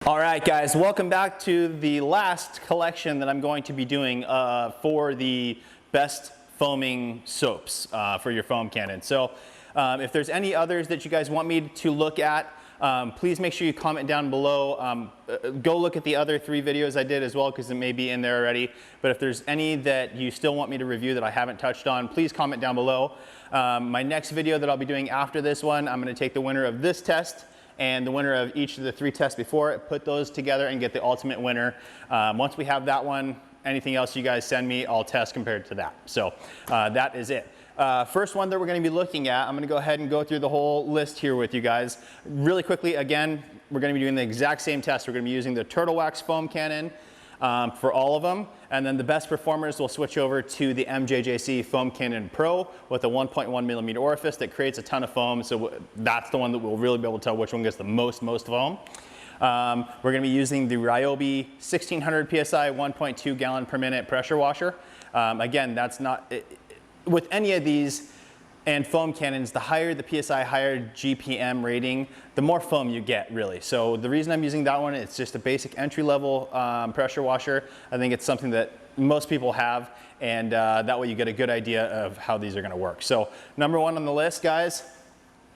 All right, guys, welcome back to the last collection that I'm going to be doing for the best foaming soaps for your foam cannon. So if there's any others that you guys want me to look at, please make sure you comment down below. Go look at the other 3 videos I did as well, because it may be in there already. But if there's any that you still want me to review that I haven't touched on, please comment down below. My next video that I'll be doing after this one, I'm going to take the winner of this test and the winner of each of the 3 tests before it, put those together and get the ultimate winner. Once we have that one, anything else you guys send me, I'll test compared to that. So that is it. First one that we're going to be looking at, I'm going to go ahead and go through the whole list here with you guys. Really quickly, again, we're going to be doing the exact same test. We're going to be using the Turtle Wax foam cannon for all of them. And then the best performers will switch over to the MJJC Foam Cannon Pro with a 1.1 millimeter orifice that creates a ton of foam. So that's the one that we'll really be able to tell which one gets the most foam. We're going to be using the Ryobi 1600 PSI 1.2 gallon per minute pressure washer. Again, that's not, with any of these and foam cannons, the higher the PSI, higher GPM rating, the more foam you get, really. So the reason I'm using that one, it's just a basic entry-level pressure washer. I think it's something that most people have, and that way you get a good idea of how these are gonna work. So number 1 on the list, guys,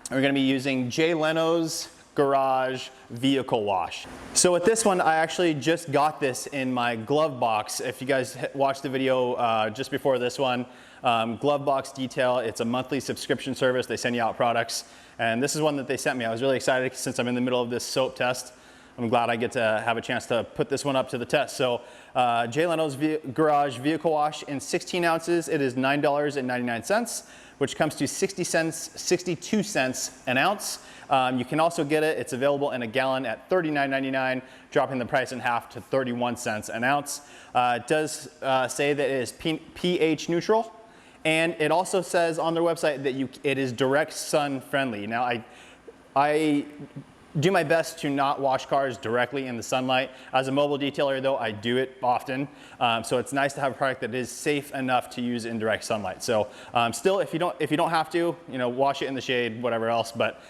we're gonna be using Lenos Garage Vehicle Wash. So with this one, I actually just got this in my glove box. If you guys watched the video just before this one, glove box detail, it's a monthly subscription service. They send you out products, and this is one that they sent me. I was really excited since I'm in the middle of this soap test. I'm glad I get to have a chance to put this one up to the test. So Lenos Garage Vehicle Wash in 16 ounces, it is $9.99, which comes to 62 cents an ounce. You can also get it, it's available in a gallon at $39.99, dropping the price in half to 31 cents an ounce. It does say that it is pH neutral, and it also says on their website that it is direct sun friendly. Now I do my best to not wash cars directly in the sunlight. As a mobile detailer though, I do it often. So it's nice to have a product that is safe enough to use in direct sunlight. So still, if you don't have to, wash it in the shade, whatever else, but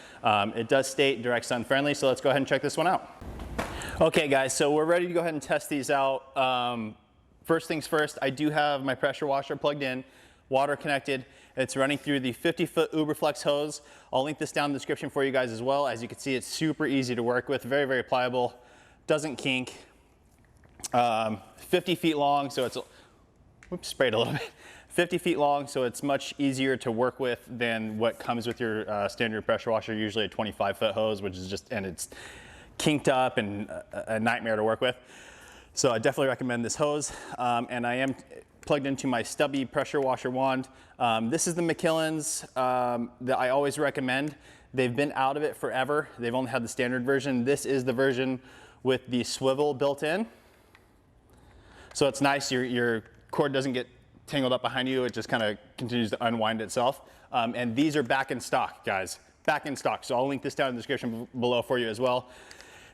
it does state direct sun friendly. So let's go ahead and check this one out. Okay guys, so we're ready to go ahead and test these out. First things first, I do have my pressure washer plugged in, water connected. It's running through the 50-foot Uberflex hose. I'll link this down in the description for you guys as well. As you can see, it's super easy to work with, very, very pliable, doesn't kink. 50 feet long, so it's, whoops, sprayed a little bit. 50 feet long, so it's much easier to work with than what comes with your standard pressure washer, usually a 25-foot hose, which is just, and it's kinked up and a nightmare to work with. So I definitely recommend this hose, and I am plugged into my stubby pressure washer wand. This is the McKillen's that I always recommend. They've been out of it forever. They've only had the standard version. This is the version with the swivel built in. So it's nice, your cord doesn't get tangled up behind you. It just kind of continues to unwind itself. And these are back in stock, guys, back in stock. So I'll link this down in the description below for you as well.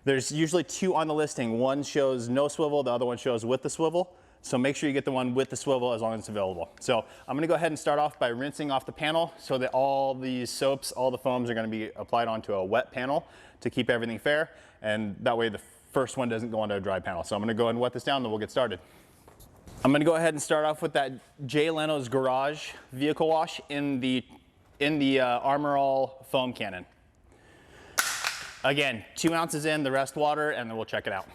There's usually 2 on the listing. One shows no swivel, the other one shows with the swivel. So make sure you get the one with the swivel as long as it's available. So I'm gonna go ahead and start off by rinsing off the panel so that all these soaps, all the foams are gonna be applied onto a wet panel to keep everything fair. And that way the first one doesn't go onto a dry panel. So I'm gonna go ahead and wet this down, then we'll get started. I'm gonna go ahead and start off with that Lenos Garage Vehicle Wash in the Armor All foam cannon. Again, 2 ounces in, the rest water, and then we'll check it out.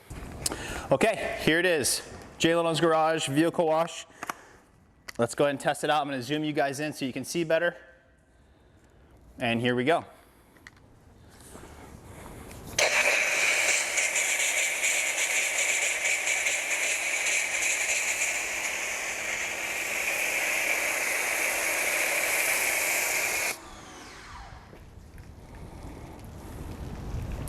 Okay, here it is. Lenos Garage Vehicle Wash. Let's go ahead and test it out. I'm going to zoom you guys in so you can see better. And here we go.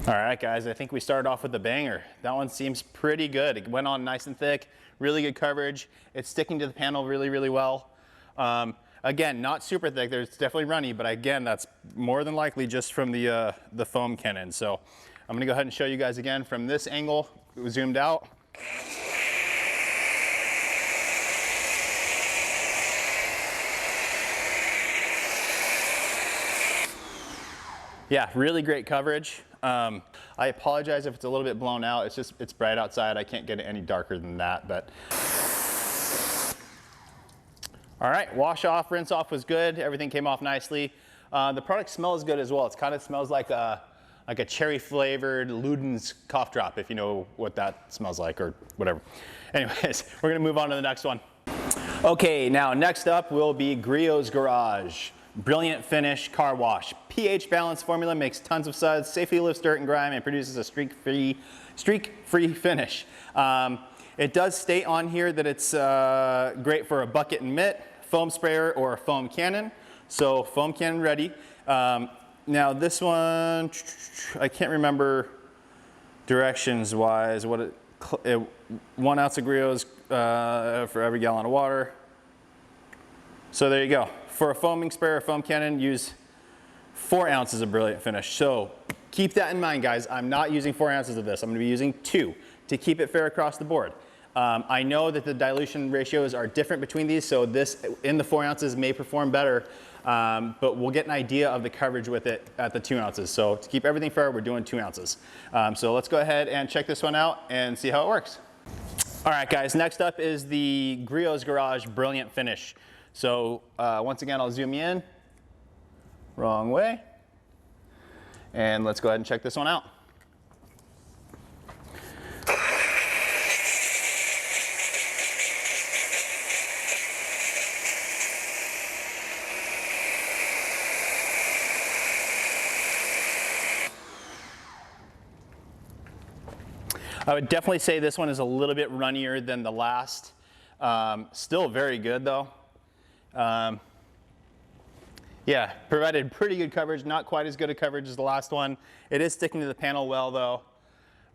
All right, guys, I think we started off with a banger. That one seems pretty good. It went on nice and thick, really good coverage. It's sticking to the panel really, really well. Again, not super thick. It's definitely runny, but again, that's more than likely just from the foam cannon. So I'm gonna go ahead and show you guys again from this angle, zoomed out. Yeah, really great coverage. I apologize if it's a little bit blown out. It's bright outside. I can't get it any darker than that, but. All right, wash off, rinse off was good. Everything came off nicely. The product smells good as well. It kind of smells like a cherry flavored Luden's cough drop, if you know what that smells like or whatever. Anyways, we're gonna move on to the next one. Okay, now next up will be Griots Garage. Brilliant finish car wash. pH balance formula makes tons of suds, safely lifts dirt and grime, and produces a streak-free finish. It does state on here that it's great for a bucket and mitt, foam sprayer, or a foam cannon. So foam cannon ready. Now this one, I can't remember directions wise what 1 ounce of Griots for every gallon of water. So there you go. For a foaming sprayer or foam cannon, use 4 ounces of Brilliant Finish. So keep that in mind, guys. I'm not using 4 ounces of this. I'm gonna be using 2 to keep it fair across the board. I know that the dilution ratios are different between these, so this in the 4 ounces may perform better, but we'll get an idea of the coverage with it at the 2 ounces. So to keep everything fair, we're doing 2 ounces. So let's go ahead and check this one out and see how it works. All right, guys, next up is the Griots Garage Brilliant Finish. So once again, I'll zoom you in. Wrong way. And let's go ahead and check this one out. I would definitely say this one is a little bit runnier than the last. Still very good though. Yeah, provided pretty good coverage, not quite as good a coverage as the last one. It is sticking to the panel well though.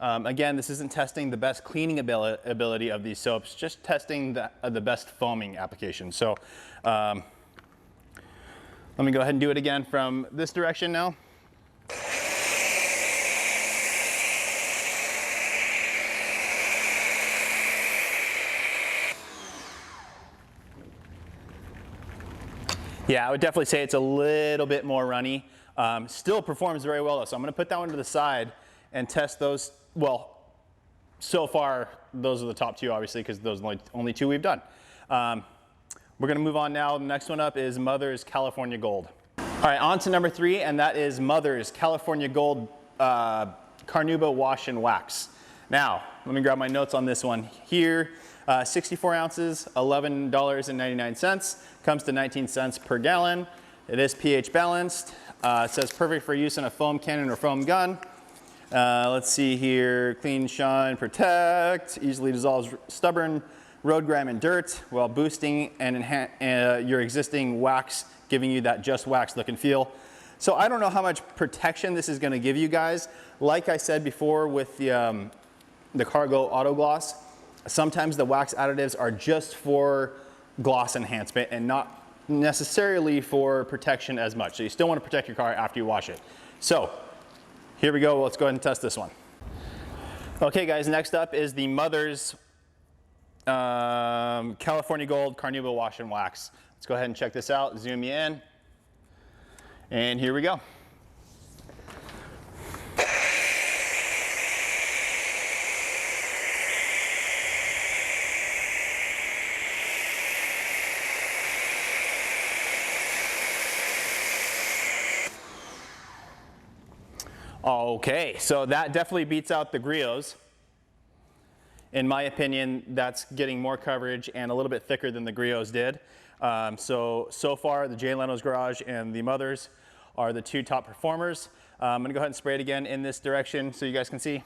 Again, this isn't testing the best cleaning ability of these soaps, just testing the best foaming application. So let me go ahead and do it again from this direction now. Yeah, I would definitely say it's a little bit more runny. Still performs very well though, so I'm gonna put that one to the side and test those. Well, so far, those are the top 2 obviously, because those are the only 2 we've done. We're gonna move on now. The next one up is Mother's California Gold. All right, on to number 3, and that is Mother's California Gold Carnuba Wash and Wax. Now, let me grab my notes on this one here. 64 ounces, $11.99, comes to 19 cents per gallon. It is pH balanced. It says perfect for use in a foam cannon or foam gun. Let's see here, clean, shine, protect, easily dissolves stubborn road grime and dirt while boosting and enhance your existing wax, giving you that just wax look and feel. So I don't know how much protection this is gonna give you guys. Like I said before with the Cargo Auto Gloss, sometimes the wax additives are just for gloss enhancement and not necessarily for protection as much. So you still want to protect your car after you wash it. So here we go. Let's go ahead and test this one. Okay, guys, next up is the Mother's California Gold Carnuba Wash and Wax. Let's go ahead and check this out. Zoom you in. And here we go. Okay, so that definitely beats out the Griots. In my opinion, that's getting more coverage and a little bit thicker than the Griots did. So far, the Lenos Garage and the Mother's are the 2 top performers. I'm gonna go ahead and spray it again in this direction so you guys can see.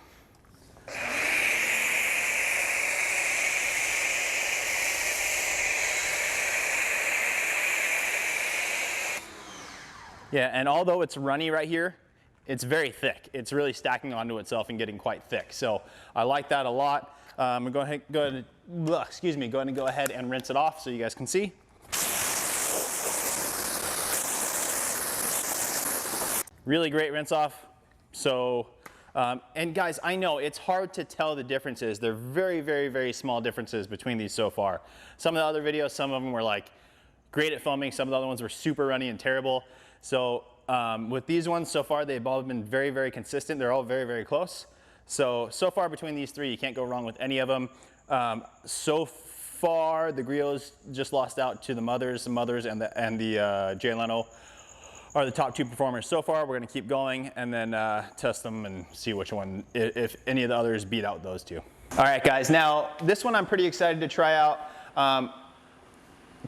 Yeah, and although it's runny right here, it's very thick. It's really stacking onto itself and getting quite thick. So I like that a lot. I'm gonna go ahead and go ahead and rinse it off so you guys can see. Really great rinse off. So, and guys, I know it's hard to tell the differences. They're very, very, very small differences between these so far. Some of the other videos, some of them were like great at foaming. Some of the other ones were super runny and terrible. So with these ones so far, they've all been very, very consistent. They're all very, very close. So far between these three, you can't go wrong with any of them. So far, the Griots just lost out to the Mothers. The Mothers and the Leno are the top two performers so far. We're gonna keep going and then test them and see which one, if any of the others beat out those two. All right, guys, now this one I'm pretty excited to try out.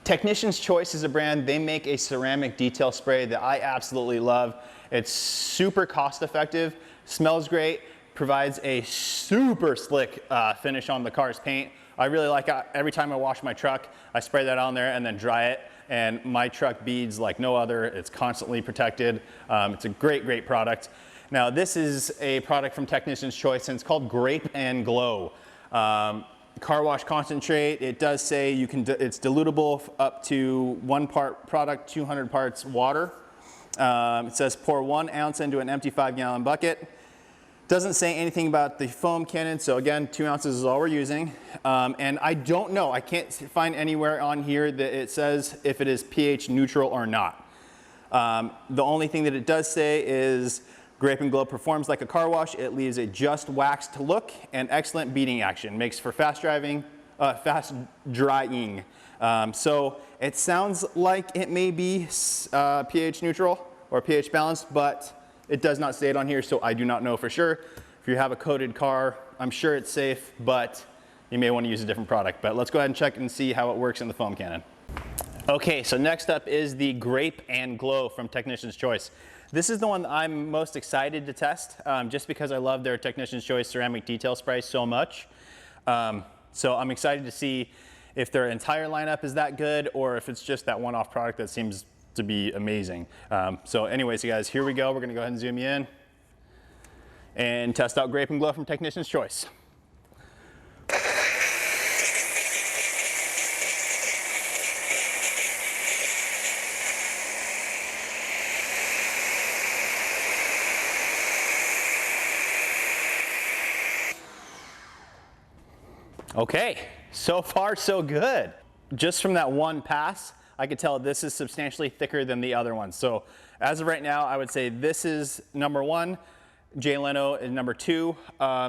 Technician's Choice is a brand. They make a ceramic detail spray that I absolutely love. It's super cost effective, smells great, provides a super slick finish on the car's paint. I really like it. Every time I wash my truck, I spray that on there and then dry it, and my truck beads like no other. It's constantly protected. It's a great, great product. Now this is a product from Technician's Choice, and it's called Grape and Glow. Car wash concentrate. It does say you can, it's dilutable up to 1 part product, 200 parts water. It says pour 1 ounce into an empty 5-gallon bucket. Doesn't say anything about the foam cannon, so again, 2 ounces is all we're using. And I don't know, I can't find anywhere on here that it says if it is pH neutral or not. The only thing that it does say is Grape and Glow performs like a car wash. It leaves a just waxed look and excellent beading action. Makes for fast driving, fast drying. So it sounds like it may be pH neutral or pH balanced, but it does not say it on here, so I do not know for sure. If you have a coated car, I'm sure it's safe, but you may want to use a different product. But let's go ahead and check and see how it works in the foam cannon. Okay, so next up is the Grape and Glow from Technician's Choice. This is the one that I'm most excited to test, just because I love their Technician's Choice ceramic detail spray so much. So I'm excited to see if their entire lineup is that good or if it's just that one-off product that seems to be amazing. So anyways, you guys, here we go. We're gonna go ahead and zoom you in and test out Grape and Glow from Technician's Choice. Okay, so far so good. Just from that one pass, I could tell this is substantially thicker than the other ones. So as of right now, I would say this is number 1, Leno is number 2.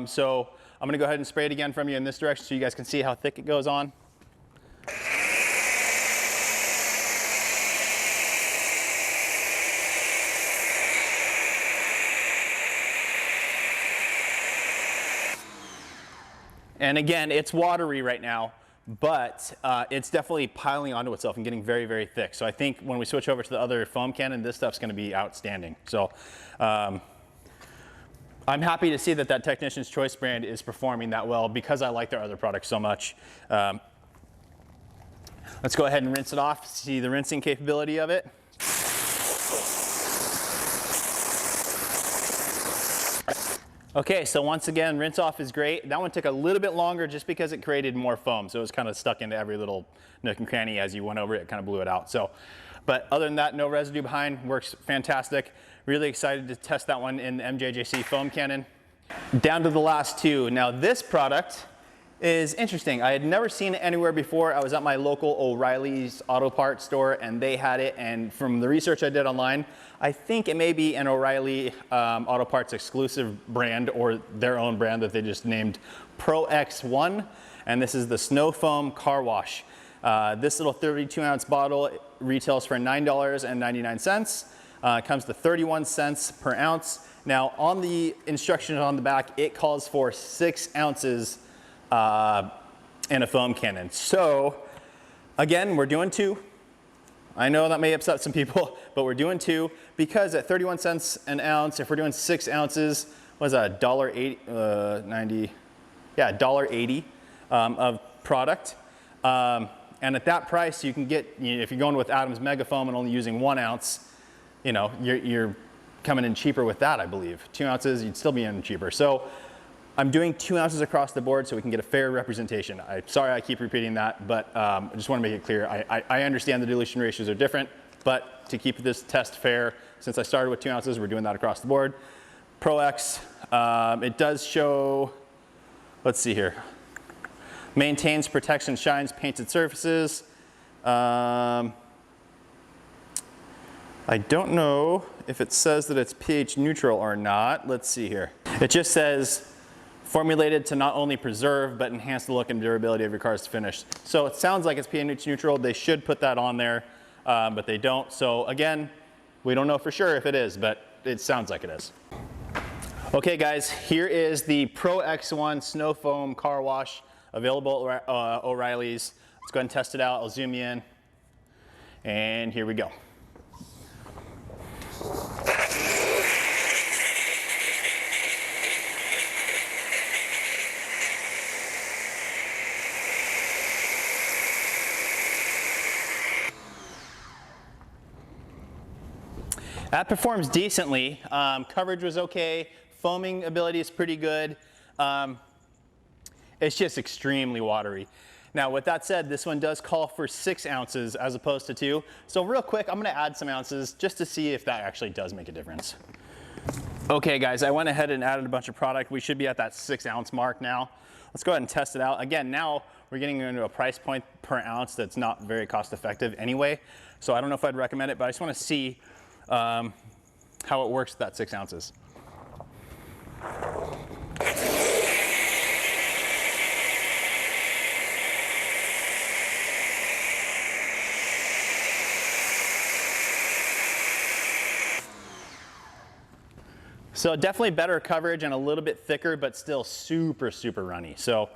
So I'm gonna go ahead and spray it again from you in this direction so you guys can see how thick it goes on. And again, it's watery right now, but it's definitely piling onto itself and getting very, very thick. So I think when we switch over to the other foam cannon, this stuff's gonna be outstanding. So I'm happy to see that that Technician's Choice brand is performing that well because I like their other products so much. Let's go ahead and rinse it off, see the rinsing capability of it. Okay, so once again, rinse off is great. That one took a little bit longer just because it created more foam. So it was kind of stuck into every little nook and cranny as you went over it, it kind of blew it out. So, but other than that, no residue behind, works fantastic. Really excited to test that one in the MJJC foam cannon. Down to the last two. Now this product is interesting. I had never seen it anywhere before. I was at my local O'Reilly's auto parts store and they had it, and from the research I did online, I think it may be an O'Reilly auto parts exclusive brand or their own brand that they just named Pro X1, and this is the Snow Foam Car Wash. This little 32-ounce bottle retails for $9.99. Comes to 31 cents per ounce. Now on the instructions on the back, it calls for 6 ounces in a foam cannon. So again, we're doing 2. I know that may upset some people, but we're doing 2 because at 31 cents an ounce, if we're doing 6 ounces, what is that, $1.80, yeah, $1.80 of product. And at that price, you can get, if you're going with Adam's Mega Foam and only using 1 ounce, you know, you're coming in cheaper with that, I believe. 2 ounces, you'd still be in cheaper. So I'm doing 2 ounces across the board so we can get a fair representation. Sorry I keep repeating that, but I just want to make it clear. I understand the dilution ratios are different, but to keep this test fair, since I started with 2 ounces, we're doing that across the board. Pro X, it does show, let's see here. Maintains, protects, and shines painted surfaces. I don't know if it says that it's pH neutral or not. Let's see here. It just says formulated to not only preserve, but enhance the look and durability of your car's finish. So it sounds like it's pH neutral. They should put that on there, but they don't. So again, we don't know for sure if it is, but it sounds like it is. Okay guys, here is the Pro X1 Snow Foam Car Wash available at O'Reilly's. Let's go ahead and test it out. I'll zoom you in. And here we go. That performs decently. Coverage was okay. Foaming ability is pretty good. It's just extremely watery. Now, with that said, this one does call for 6 ounces as opposed to 2. So real quick, I'm gonna add some ounces just to see if that actually does make a difference. Okay guys, I went ahead and added a bunch of product. We should be at that 6 ounce mark now. Let's go ahead and test it out. Again, now we're getting into a price point per ounce that's not very cost effective anyway. So I don't know if I'd recommend it, but I just wanna see how it works with that 6 ounces. So definitely better coverage and a little bit thicker, but still super, super runny. So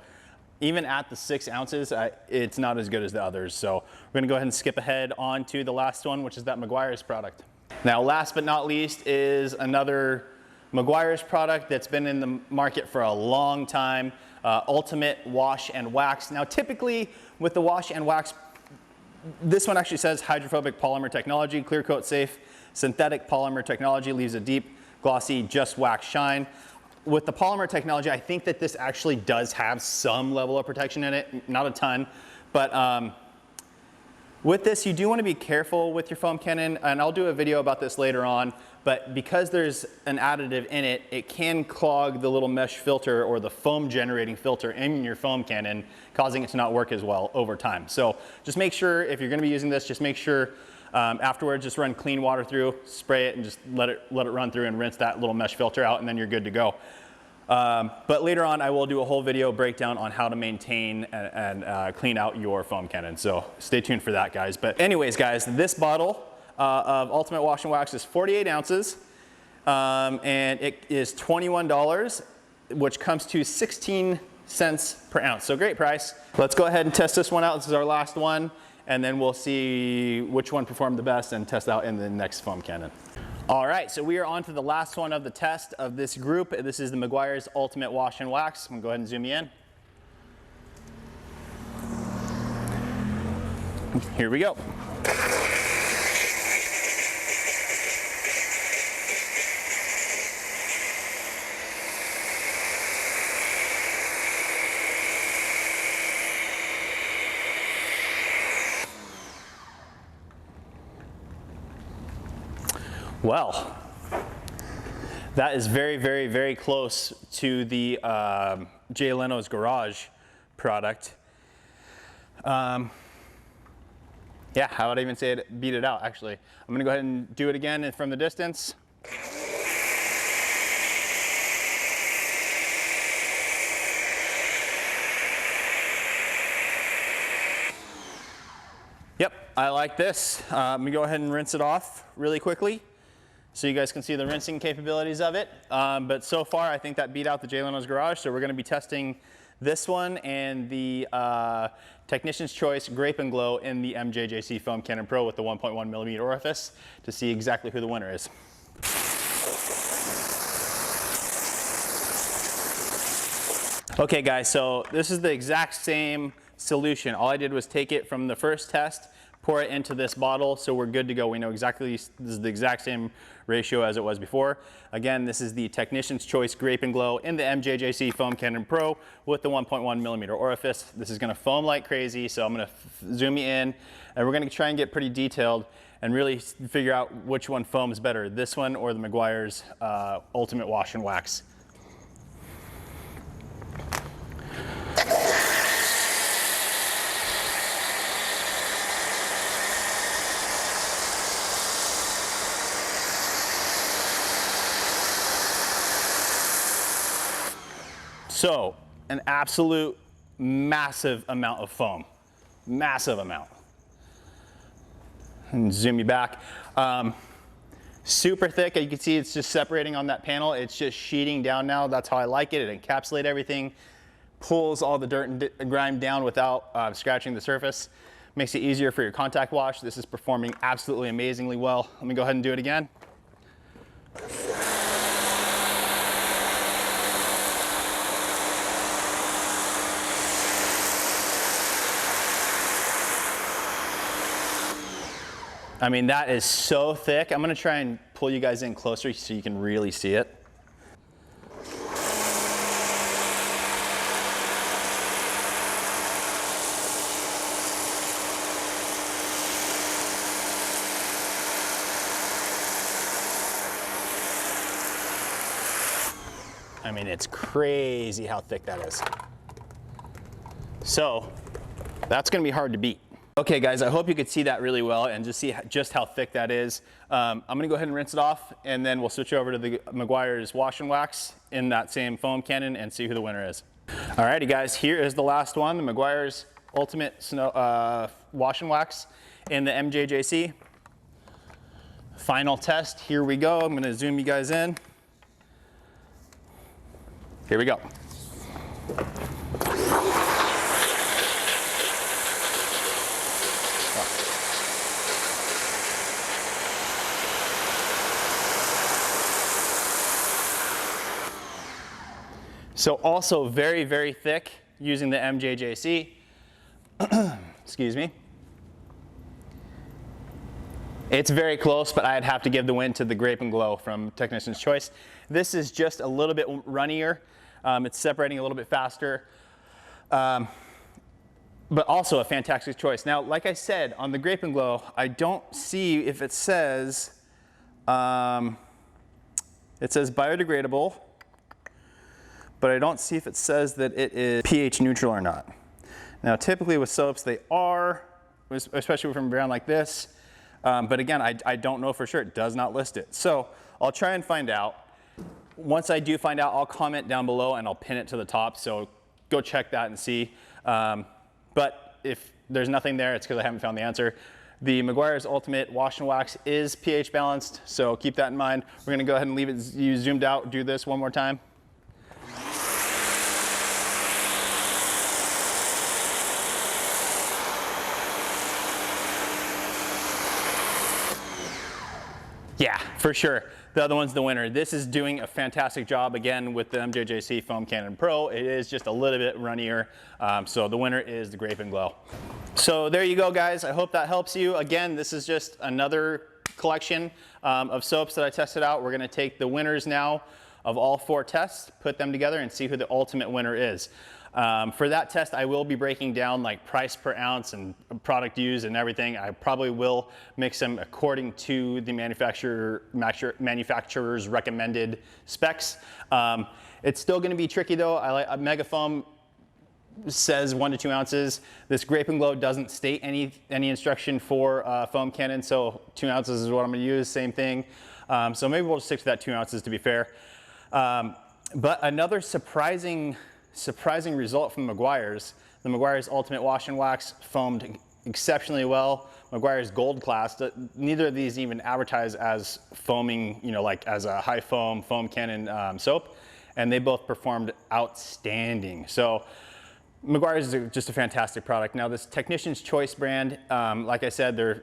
even at the 6 ounces, it's not as good as the others. So we're gonna go ahead and skip ahead on to the last one, which is that Meguiars product. Now, last but not least is another Meguiars product that's been in the market for a long time, Ultimate Wash and Wax. Now, typically with the wash and wax, this one actually says hydrophobic polymer technology, clear coat safe, synthetic polymer technology, leaves a deep, glossy, just wax shine. With the polymer technology, I think that this actually does have some level of protection in it, not a ton, but with this, you do want to be careful with your foam cannon, and I'll do a video about this later on, but because there's an additive in it, it can clog the little mesh filter or the foam generating filter in your foam cannon, causing it to not work as well over time. So just make sure, if you're going to be using this, just make sure afterwards, just run clean water through, spray it, and just let it run through and rinse that little mesh filter out, and then you're good to go. But later on, I will do a whole video breakdown on how to maintain and clean out your foam cannon. So stay tuned for that, guys. But anyways, guys, this bottle of Ultimate Wash and Wax is 48 ounces, and it is $21, which comes to 16 cents per ounce. So great price. Let's go ahead and test this one out. This is our last one, and then we'll see which one performed the best and test out in the next foam cannon. All right, so we are on to the last one of the test of this group. This is the Meguiars Ultimate Wash and Wax. I'm gonna go ahead and zoom you in. Here we go. Well, that is very, very, very close to the Lenos Garage product. Yeah, how would I even say it? Beat it out, actually. I'm gonna go ahead and do it again from the distance. Yep, I like this. Let me go ahead and rinse it off really quickly so you guys can see the rinsing capabilities of it. But so far, I think that beat out the Lenos Garage, so we're gonna be testing this one and the Technician's Choice Grape and Glow in the MJJC Foam Cannon Pro with the 1.1 millimeter orifice to see exactly who the winner is. Okay guys, so this is the exact same solution. All I did was take it from the first test, pour it into this bottle, so we're good to go. We know exactly, this is the exact same ratio as it was before. Again, this is the Technician's Choice Grape and Glow in the MJJC Foam Cannon Pro with the 1.1 millimeter orifice. This is gonna foam like crazy, so I'm gonna zoom you in, and we're gonna try and get pretty detailed and really figure out which one foams better, this one or the Meguiars Ultimate Wash and Wax. So an absolute massive amount of foam, massive amount. And zoom you back. Super thick. You can see it's just separating on that panel. It's just sheeting down now. That's how I like it. It encapsulates everything, pulls all the dirt and grime down without scratching the surface. Makes it easier for your contact wash. This is performing absolutely amazingly well. Let me go ahead and do it again. I mean, that is so thick. I'm gonna try and pull you guys in closer so you can really see it. I mean, it's crazy how thick that is. So that's gonna be hard to beat. Okay guys, I hope you could see that really well and just see just how thick that is. I'm gonna go ahead and rinse it off, and then we'll switch over to the Meguiars wash and wax in that same foam cannon and see who the winner is. Alrighty guys, here is the last one, the Meguiars Ultimate Snow, Wash and Wax in the MJJC. Final test, here we go. I'm gonna zoom you guys in. Here we go. So also very, very thick using the MJJC. Excuse me. It's very close, but I'd have to give the win to the Grape and Glow from Technician's Choice. This is just a little bit runnier. It's separating a little bit faster, but also a fantastic choice. Now, like I said, on the Grape and Glow, I don't see if it says biodegradable, but I don't see if it says that it is pH neutral or not. Now, typically with soaps, they are, especially from a brand like this. But again, I don't know for sure. It does not list it. So I'll try and find out. Once I do find out, I'll comment down below and I'll pin it to the top. So go check that and see. But if there's nothing there, it's because I haven't found the answer. The Meguiars Ultimate Wash and Wax is pH balanced. So keep that in mind. We're gonna go ahead and leave it you zoomed out. Do this one more time. Yeah, for sure. The other one's the winner. This is doing a fantastic job again with the MJJC Foam Cannon Pro. It is just a little bit runnier. So the winner is the Grape and Glow. So there you go, guys. I hope that helps you. Again, this is just another collection of soaps that I tested out. We're gonna take the winners now of all 4 tests, put them together and see who the ultimate winner is. For that test, I will be breaking down like price per ounce and product used and everything. I probably will mix them according to the manufacturer's recommended specs. It's still gonna be tricky though. Megafoam says 1 to 2 ounces. This Grape and Glow doesn't state any instruction for foam cannon, so 2 ounces is what I'm gonna use, same thing. So maybe we'll just stick to that 2 ounces to be fair. But another surprising result from Meguiars. The Meguiars Ultimate Wash and Wax foamed exceptionally well. Meguiars Gold Class, neither of these even advertise as foaming, you know, like as a high foam cannon soap, and they both performed outstanding. So Meguiars is just a fantastic product. Now this Technician's Choice brand, like I said,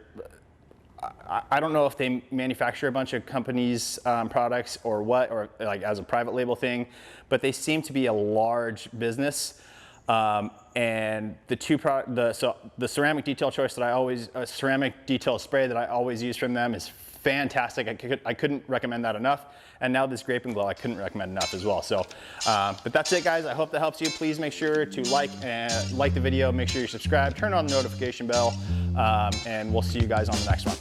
I don't know if they manufacture a bunch of companies' products or what, or like as a private label thing, but they seem to be a large business. And the ceramic detail choice that ceramic detail spray that I always use from them is fantastic. I couldn't recommend that enough. And now this Grape and Glow, I couldn't recommend enough as well. So, but that's it, guys. I hope that helps you. Please make sure to like the video. Make sure you subscribe, turn on the notification bell, and we'll see you guys on the next one.